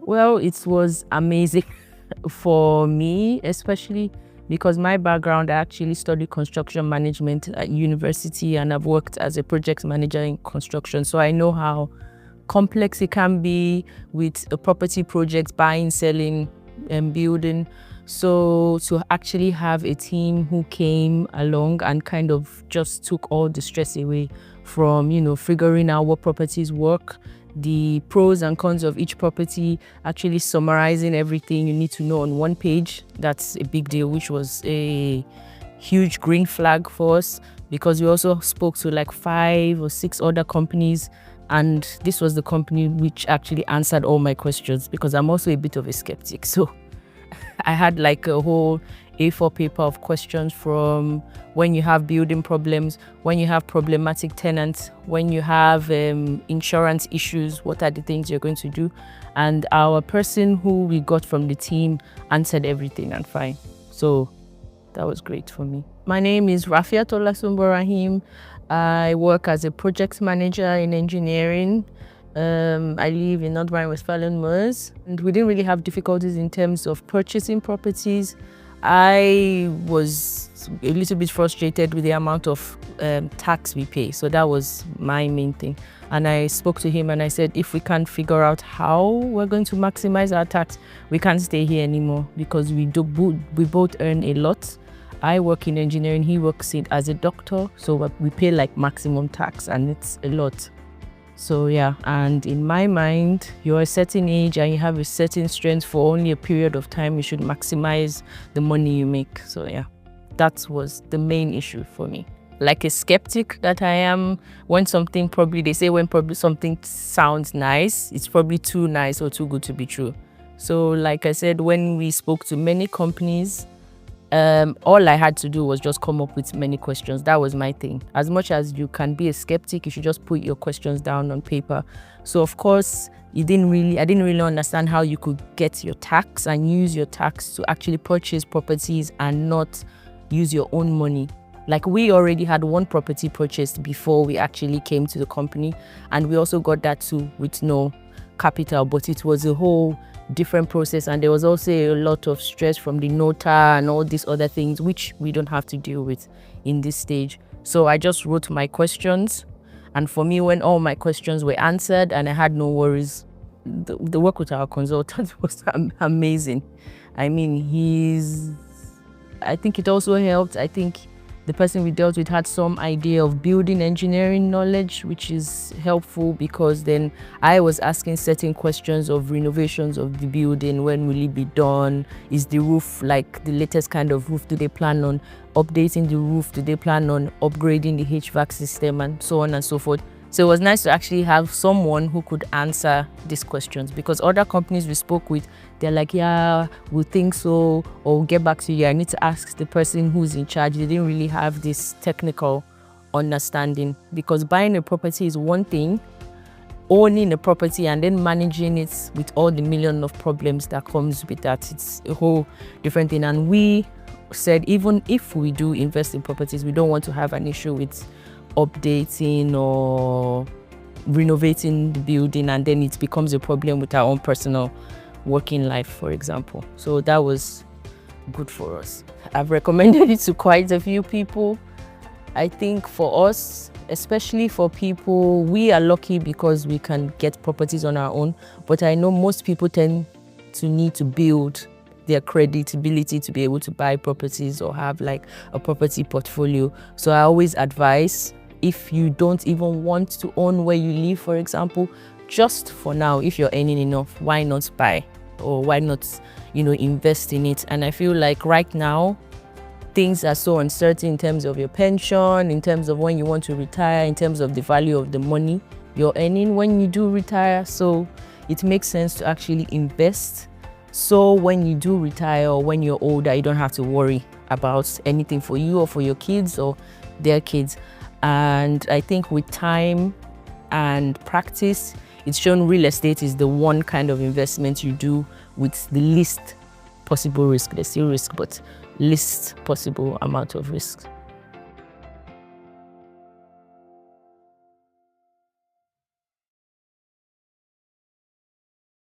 Well, it was amazing for me, especially because my background, I actually studied construction management at university and I've worked as a project manager in construction. So I know how complex it can be with a property project, buying, selling, and building. So to actually have a team who came along and kind of just took all the stress away from, figuring out what properties work, the pros and cons of each property, actually summarizing everything you need to know on one page. That's a big deal, which was a huge green flag for us because we also spoke to like 5 or 6 other companies. And this was the company which actually answered all my questions because I'm also a bit of a skeptic. So I had like a whole A4 paper of questions from when you have building problems, when you have problematic tenants, when you have insurance issues, what are the things you're going to do? And our person who we got from the team answered everything and fine. So that was great for me. My name is Rafiat Rahim. I work as a project manager in engineering. I live in Nordrhein-Westfalen, and we didn't really have difficulties in terms of purchasing properties. I was a little bit frustrated with the amount of tax we pay. So that was my main thing. And I spoke to him and I said, if we can't figure out how we're going to maximize our tax, we can't stay here anymore because we both earn a lot. I work in engineering, he works as a doctor. So we pay like maximum tax and it's a lot. So yeah, and in my mind, you're a certain age and you have a certain strength for only a period of time. You should maximize the money you make. So yeah, that was the main issue for me. Like a skeptic that I am, when something they say when something sounds nice, it's probably too nice or too good to be true. So like I said, when we spoke to many companies, all I had to do was just come up with many questions. That was my thing. As much as you can be a skeptic, you should just put your questions down on paper. So of course, I didn't really understand how you could get your tax and use your tax to actually purchase properties and not use your own money. Like we already had one property purchased before we actually came to the company, and we also got that too with no capital, but it was a whole different process, and there was also a lot of stress from the notary and all these other things which we don't have to deal with in this stage. So I just wrote my questions, and for me, when all my questions were answered and I had no worries, the work with our consultant was amazing. I mean, I think it also helped. I think the person we dealt with had some idea of building engineering knowledge, which is helpful because then I was asking certain questions of renovations of the building. When will it be done? Is the roof like the latest kind of roof? Do they plan on updating the roof? Do they plan on upgrading the HVAC system and so on and so forth? So it was nice to actually have someone who could answer these questions because other companies we spoke with, they're like, yeah, we'll think so, or we'll get back to you. I need to ask the person who's in charge. They didn't really have this technical understanding because buying a property is one thing, owning a property and then managing it with all the million of problems that comes with that, it's a whole different thing. And we said, even if we do invest in properties, we don't want to have an issue with updating or renovating the building and then it becomes a problem with our own personal working life, for example. So that was good for us. I've recommended it to quite a few people. I think for us, especially for people, we are lucky because we can get properties on our own, but I know most people tend to need to build their credibility to be able to buy properties or have like a property portfolio. So I always advise, if you don't even want to own where you live, for example, just for now, if you're earning enough, why not buy? Or why not, invest in it? And I feel like right now, things are so uncertain in terms of your pension, in terms of when you want to retire, in terms of the value of the money you're earning when you do retire. So it makes sense to actually invest. So when you do retire or when you're older, you don't have to worry about anything for you or for your kids or their kids. And I think with time and practice, it's shown real estate is the one kind of investment you do with the least possible risk. There's still risk, but least possible amount of risk.